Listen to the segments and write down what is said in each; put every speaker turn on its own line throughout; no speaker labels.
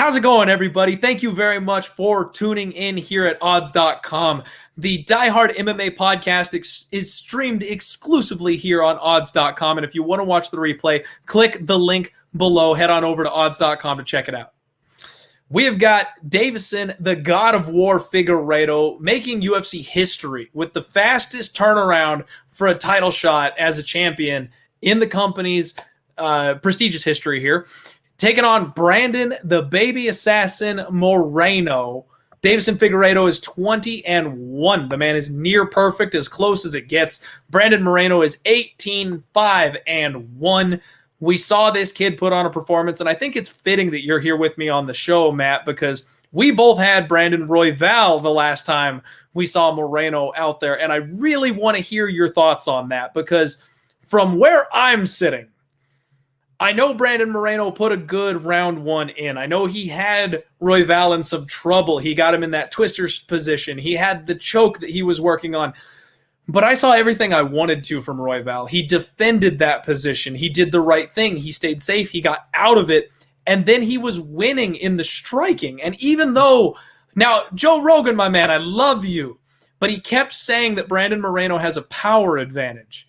How's it going, everybody? Thank you very much for tuning in here at odds.com. The Diehard MMA podcast is streamed exclusively here on odds.com. And if you want to watch the replay, click the link below. Head on over to odds.com to check it out. We have got Deiveson, the God of War Figueredo, making UFC history with the fastest turnaround for a title shot as a champion in the company's prestigious history here. Taking on Brandon, the baby assassin, Moreno. Deiveson Figueiredo is 20-1. The man is near perfect, as close as it gets. Brandon Moreno is 18-5-1. We saw this kid put on a performance, and I think it's fitting that you're here with me on the show, Matt, because we both had Brandon Royval the last time we saw Moreno out there, and I really want to hear your thoughts on that, because from where I'm sitting, I know Brandon Moreno put a good round one in. I know he had Royval in some trouble. He got him in that twister position. He had the choke that he was working on. But I saw everything I wanted to from Royval. He defended that position. He did the right thing. He stayed safe. He got out of it. And then he was winning in the striking. And even though, now, Joe Rogan, my man, I love you, but he kept saying that Brandon Moreno has a power advantage.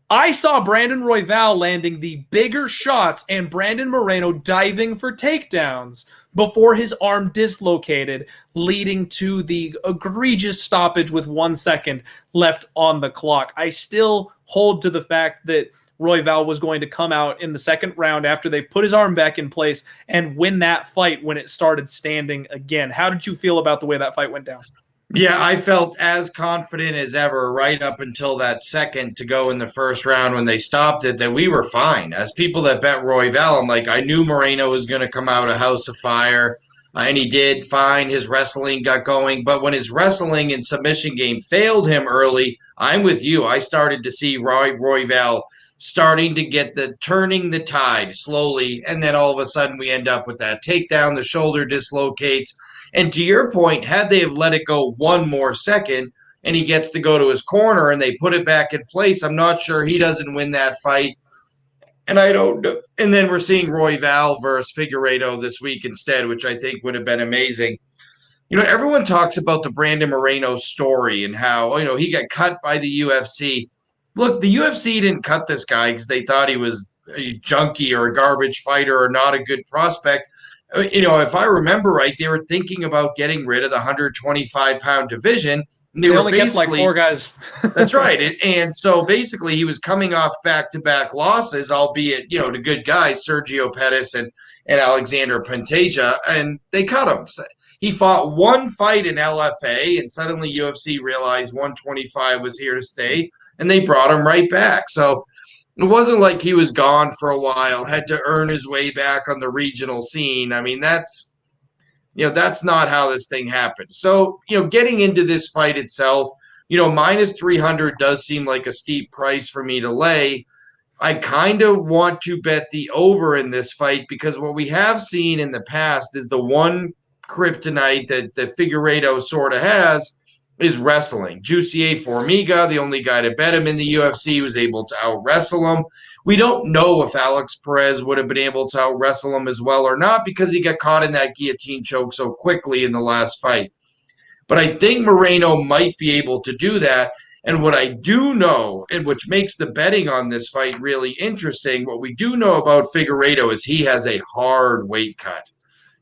I saw Brandon Royval landing the bigger shots and Brandon Moreno diving for takedowns before his arm dislocated, leading to the egregious stoppage with 1 second left on the clock. I still hold to the fact that Royval was going to come out in the second round after they put his arm back in place and win that fight when it started standing again. How did you feel about the way that fight went down?
Yeah, I felt as confident as ever right up until that second to go in the first round when they stopped it that we were fine. As people that bet Royval, I'm like, I knew Moreno was going to come out a house of fire, and he did fine. His wrestling got going, but when his wrestling and submission game failed him early, I'm with you. I started to see Royval starting to get turning the tide slowly, and then all of a sudden we end up with that takedown, the shoulder dislocates. And to your point, had they have let it go one more second and he gets to go to his corner and they put it back in place, I'm not sure he doesn't win that fight. And I don't know. And then we're seeing Royval versus Figueredo this week instead, which I think would have been amazing. You know, everyone talks about the Brandon Moreno story and how, he got cut by the UFC. Look, the UFC didn't cut this guy because they thought he was a junkie or a garbage fighter or not a good prospect. If I remember right, they were thinking about getting rid of the 125-pound division. And
they only kept like 4 guys.
That's right. And so basically he was coming off back-to-back losses, albeit, to good guys, Sergio Pettis and Alexander Pantoja, and they cut him. So he fought one fight in LFA, and suddenly UFC realized 125 was here to stay, and they brought him right back. So it wasn't like he was gone for a while, had to earn his way back on the regional scene. I mean, that's not how this thing happened. So, getting into this fight itself, minus 300 does seem like a steep price for me to lay. I kind of want to bet the over in this fight because what we have seen in the past is the one kryptonite that Figueredo sort of has is wrestling. Jussier Formiga, the only guy to bet him in the UFC, was able to out-wrestle him. We don't know if Alex Perez would have been able to out-wrestle him as well or not because he got caught in that guillotine choke so quickly in the last fight. But I think Moreno might be able to do that. And what I do know, and which makes the betting on this fight really interesting, what we do know about Figueredo is he has a hard weight cut.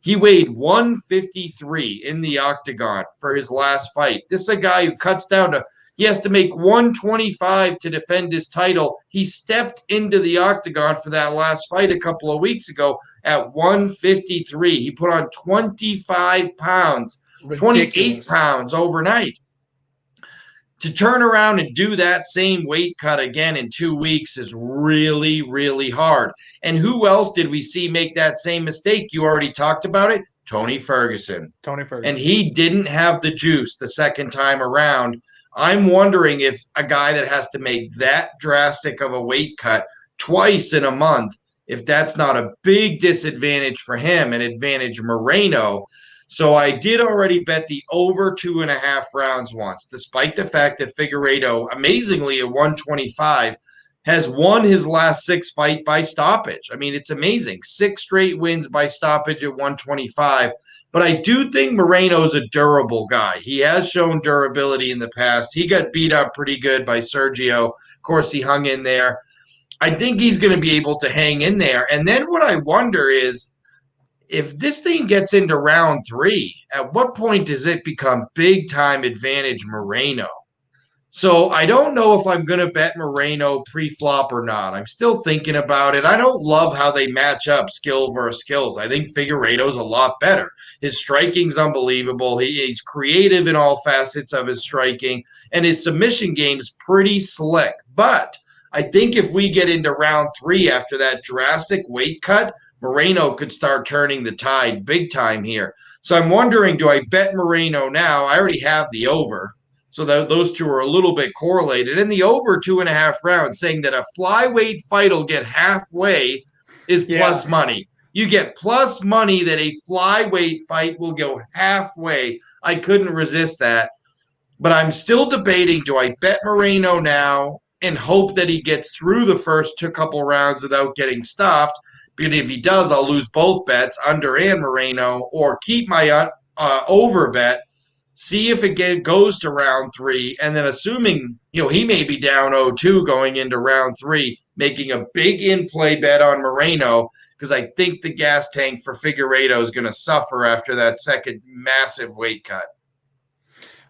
He weighed 153 in the octagon for his last fight. This is a guy who cuts down to, he has to make 125 to defend his title. He stepped into the octagon for that last fight a couple of weeks ago at 153. He put on 25 pounds,
Ridiculous.
28 pounds overnight. To turn around and do that same weight cut again in 2 weeks is really, really hard. And who else did we see make that same mistake? You already talked about it. Tony Ferguson. And he didn't have the juice the second time around. I'm wondering if a guy that has to make that drastic of a weight cut twice in a month, if that's not a big disadvantage for him and advantage Moreno. So I did already bet the over 2.5 rounds once, despite the fact that Figueredo, amazingly at 125, has won his last 6 fights by stoppage. I mean, it's amazing. 6 straight wins by stoppage at 125. But I do think Moreno's a durable guy. He has shown durability in the past. He got beat up pretty good by Sergio. Of course, he hung in there. I think he's going to be able to hang in there. And then what I wonder is, if this thing gets into round 3, at what point does it become big time advantage Moreno? So I don't know if I'm going to bet Moreno pre-flop or not. I'm still thinking about it. I don't love how they match up skill versus skills. I think Figueredo's a lot better. His striking's unbelievable. He's creative in all facets of his striking, and his submission game's pretty slick. But I think if we get into round 3 after that drastic weight cut, Moreno could start turning the tide big time here. So I'm wondering, do I bet Moreno now? I already have the over. So those two are a little bit correlated. And the over 2.5 rounds, saying that a flyweight fight will get halfway is plus money. You get plus money that a flyweight fight will go halfway. I couldn't resist that. But I'm still debating, do I bet Moreno now and hope that he gets through the first couple rounds without getting stopped? But if he does, I'll lose both bets, under and Moreno, or keep my over bet, see if it goes to round 3, and then assuming, he may be down 0-2 going into round 3, making a big in-play bet on Moreno, because I think the gas tank for Figueredo is going to suffer after that second massive weight cut.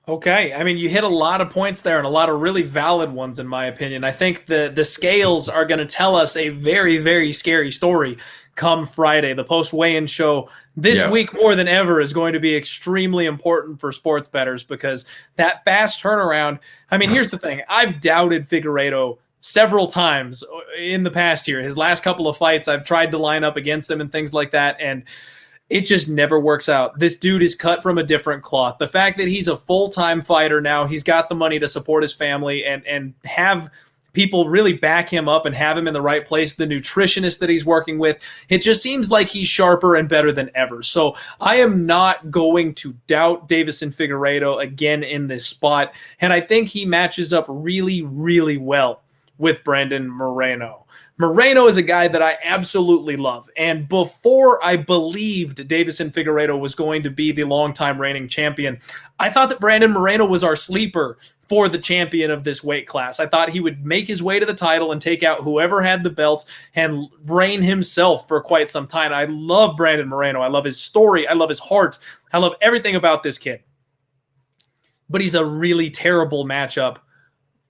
Okay. I mean, you hit a lot of points there and a lot of really valid ones, in my opinion. I think the scales are going to tell us a very, very scary story come Friday. The post-weigh-in show this week more than ever is going to be extremely important for sports bettors, because that fast turnaround. I mean, here's the thing. I've doubted Figueredo several times in the past year. His last couple of fights, I've tried to line up against him and things like that, and it just never works out. This dude is cut from a different cloth. The fact that he's a full-time fighter now, he's got the money to support his family and have people really back him up and have him in the right place, the nutritionist that he's working with, it just seems like he's sharper and better than ever. So I am not going to doubt Deiveson Figueiredo again in this spot, and I think he matches up really, really well with Brandon Moreno. Moreno is a guy that I absolutely love. And before I believed Deiveson Figueiredo was going to be the longtime reigning champion, I thought that Brandon Moreno was our sleeper for the champion of this weight class. I thought he would make his way to the title and take out whoever had the belt and reign himself for quite some time. I love Brandon Moreno. I love his story. I love his heart. I love everything about this kid. But he's a really terrible matchup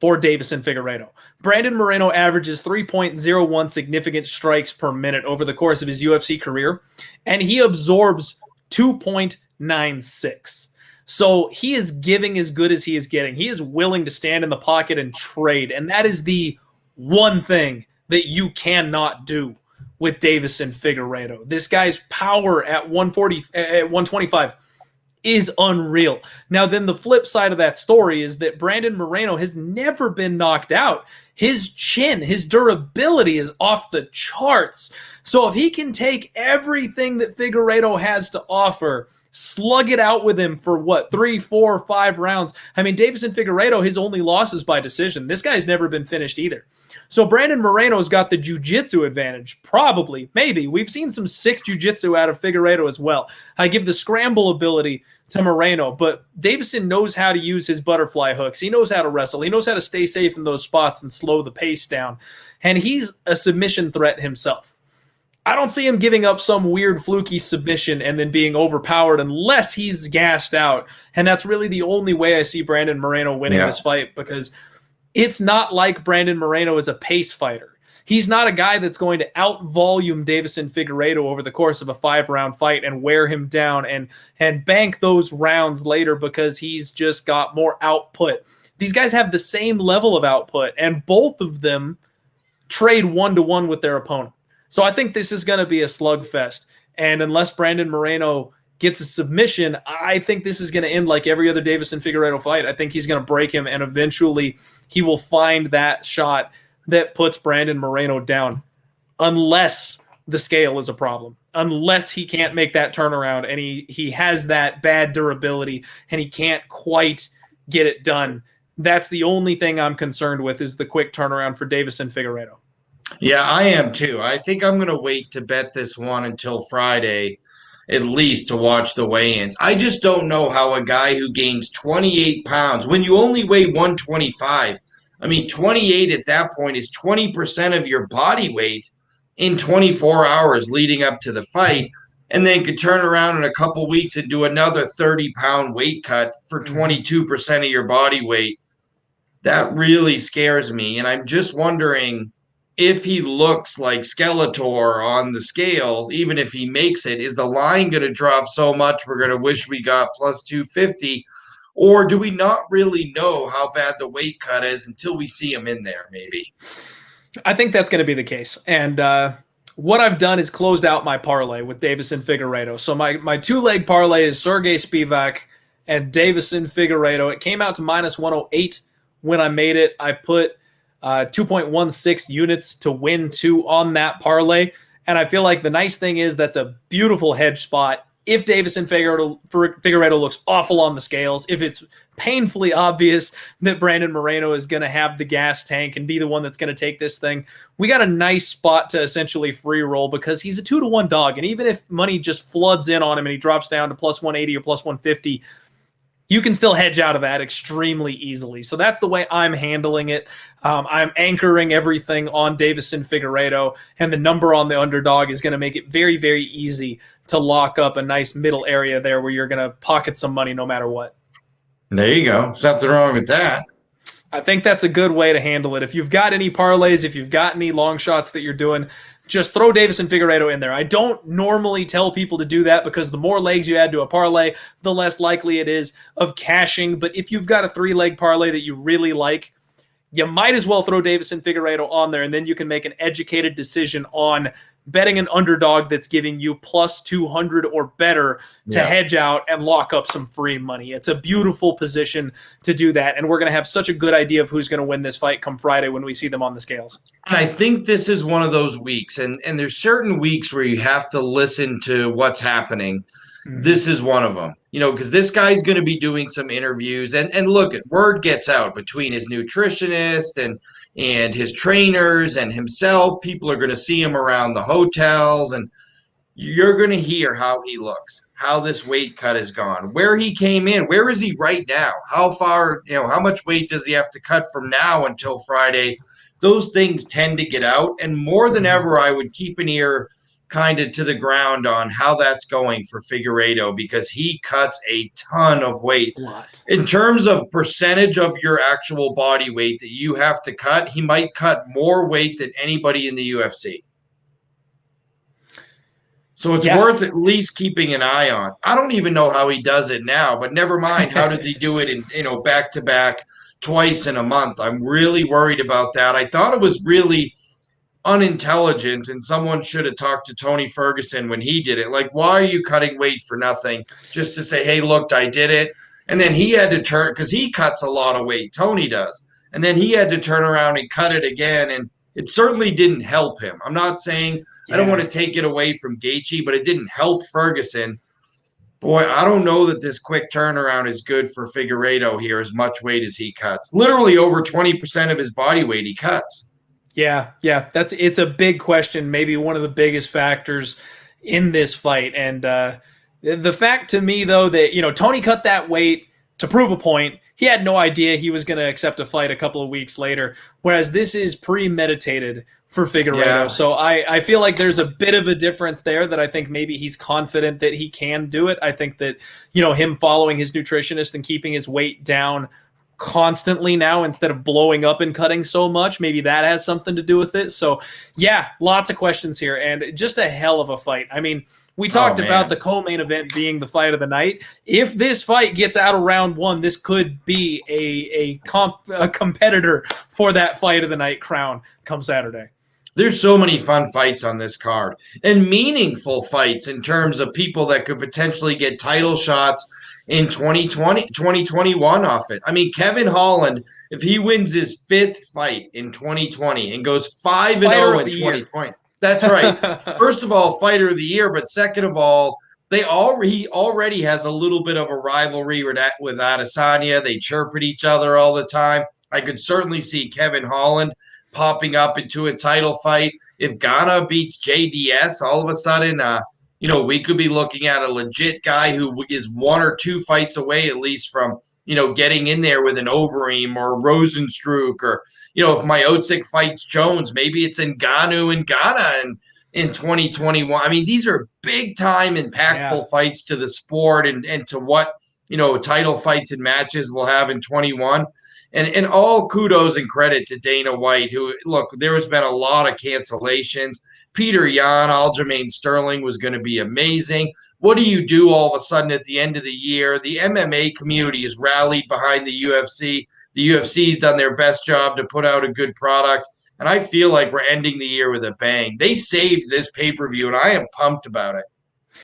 for Deiveson Figueiredo. Brandon Moreno averages 3.01 significant strikes per minute over the course of his UFC career, and he absorbs 2.96. So he is giving as good as he is getting. He is willing to stand in the pocket and trade, and that is the one thing that you cannot do with Deiveson Figueiredo. This guy's power at 125 is unreal. Now, then the flip side of that story is that Brandon Moreno has never been knocked out. His chin, his durability is off the charts. So if he can take everything that Figueiredo has to offer, slug it out with him for 3, 4, 5 rounds. I mean, Deiveson Figueiredo, his only loss is by decision. This guy's never been finished either. So Brandon Moreno's got the jiu-jitsu advantage. Probably, maybe. We've seen some sick jiu-jitsu out of Figueiredo as well. I give the scramble ability to Moreno, but Deiveson knows how to use his butterfly hooks. He knows how to wrestle. He knows how to stay safe in those spots and slow the pace down. And he's a submission threat himself. I don't see him giving up some weird fluky submission and then being overpowered unless he's gassed out. And that's really the only way I see Brandon Moreno winning this fight, because it's not like Brandon Moreno is a pace fighter. He's not a guy that's going to out-volume Deiveson Figueiredo over the course of a 5-round fight and wear him down and bank those rounds later because he's just got more output. These guys have the same level of output, and both of them trade 1-to-1 with their opponent. So I think this is going to be a slugfest. And unless Brandon Moreno gets a submission, I think this is going to end like every other Deiveson Figueiredo fight. I think he's going to break him, and eventually he will find that shot that puts Brandon Moreno down, unless the scale is a problem, unless he can't make that turnaround and he has that bad durability and he can't quite get it done. That's the only thing I'm concerned with, is the quick turnaround for Deiveson Figueiredo.
Yeah, I am too. I think I'm going to wait to bet this one until Friday, at least to watch the weigh-ins. I just don't know how a guy who gains 28 pounds, when you only weigh 125, I mean, 28 at that point is 20% of your body weight in 24 hours leading up to the fight, and then could turn around in a couple weeks and do another 30-pound weight cut for 22% of your body weight. That really scares me. And I'm just wondering if he looks like Skeletor on the scales, even if he makes it, is the line going to drop so much we're going to wish we got plus 250? Or do we not really know how bad the weight cut is until we see him in there, maybe?
I think that's going to be the case. And what I've done is closed out my parlay with Deiveson Figueiredo. So my two-leg parlay is Sergey Spivak and Deiveson Figueiredo. It came out to minus 108 when I made it. I put 2.16 units to win 2 on that parlay. And I feel like the nice thing is that's a beautiful hedge spot. If Deiveson Figueiredo looks awful on the scales, if it's painfully obvious that Brandon Moreno is going to have the gas tank and be the one that's going to take this thing, we got a nice spot to essentially free roll, because he's a 2-to-1 dog. And even if money just floods in on him and he drops down to plus 180 or plus 150, you can still hedge out of that extremely easily. So that's the way I'm handling it. I'm anchoring everything on Deiveson Figueiredo, and the number on the underdog is going to make it very, very easy to lock up a nice middle area there where you're going to pocket some money no matter what.
There you go. There's nothing wrong with that.
I think that's a good way to handle it. If you've got any parlays, if you've got any long shots that you're doing, just throw Deiveson Figueiredo in there. I don't normally tell people to do that, because the more legs you add to a parlay, the less likely it is of cashing. But if you've got a 3-leg parlay that you really like, you might as well throw Deiveson Figueiredo on there, and then you can make an educated decision on betting an underdog that's giving you plus 200 or better to hedge out and lock up some free money. It's a beautiful position to do that, and we're going to have such a good idea of who's going to win this fight come Friday when we see them on the scales.
And I think this is one of those weeks, and there's certain weeks where you have to listen to what's happening. This is one of them, because this guy's going to be doing some interviews, and look, word gets out between his nutritionist and his trainers and himself. People are going to see him around the hotels, and you're going to hear how he looks, how this weight cut has gone, where he came in, where is he right now, how far, how much weight does he have to cut from now until Friday. Those things tend to get out, and more than ever, I would keep an ear kind of to the ground on how that's going for Figueiredo, because he cuts a ton of weight. In terms of percentage of your actual body weight that you have to cut, he might cut more weight than anybody in the UFC. So it's worth at least keeping an eye on. I don't even know how he does it now, but never mind, how did he do it in back-to-back twice in a month? I'm really worried about that. I thought it was really unintelligent, and someone should have talked to Tony Ferguson when he did it. Like, why are you cutting weight for nothing? Just to say, hey, look, I did it. And then he had to turn, because he cuts a lot of weight, Tony does. And then he had to turn around and cut it again, and it certainly didn't help him. I'm not saying I don't want to take it away from Gaethje, but it didn't help Ferguson. Boy, I don't know that this quick turnaround is good for Figueiredo here, as much weight as he cuts. Literally over 20% of his body weight he cuts.
Yeah, it's a big question, maybe one of the biggest factors in this fight. And the fact to me, though, that Tony cut that weight to prove a point. He had no idea he was going to accept a fight a couple of weeks later, whereas this is premeditated for Figueiredo. Yeah. So I feel like there's a bit of a difference there, that I think maybe he's confident that he can do it. I think that, him following his nutritionist and keeping his weight down constantly now instead of blowing up and cutting so much, maybe that has something to do with it. So yeah, lots of questions here, and just a hell of a fight. I mean, we talked about the co-main event being the fight of the night. If this fight gets out of round 1, this could be a competitor for that fight of the night crown come Saturday.
There's so many fun fights on this card, and meaningful fights in terms of people that could potentially get title shots in 2020, 2021 off it. I mean, Kevin Holland, if he wins his 5th fight in 2020 and goes 5-0 in 2020, that's right. First of all, fighter of the year, but second of all, he already has a little bit of a rivalry with Adesanya. They chirp at each other all the time. I could certainly see Kevin Holland popping up into a title fight. If Ghana beats JDS, all of a sudden, we could be looking at a legit guy who is 1 or 2 fights away, at least from getting in there with an Overeem or Rosenstruck, or if Miocic fights Jones, maybe it's Ngannou in Ghana and in 2021. I mean, these are big time impactful fights to the sport and to what, title fights and matches we'll have in 21. And all kudos and credit to Dana White, who, look, there has been a lot of cancellations. Peter Yan, Aljamain Sterling was going to be amazing. What do you do all of a sudden at the end of the year? The MMA community has rallied behind the UFC. The UFC's done their best job to put out a good product. And I feel like we're ending the year with a bang. They saved this pay-per-view, and I am pumped about it.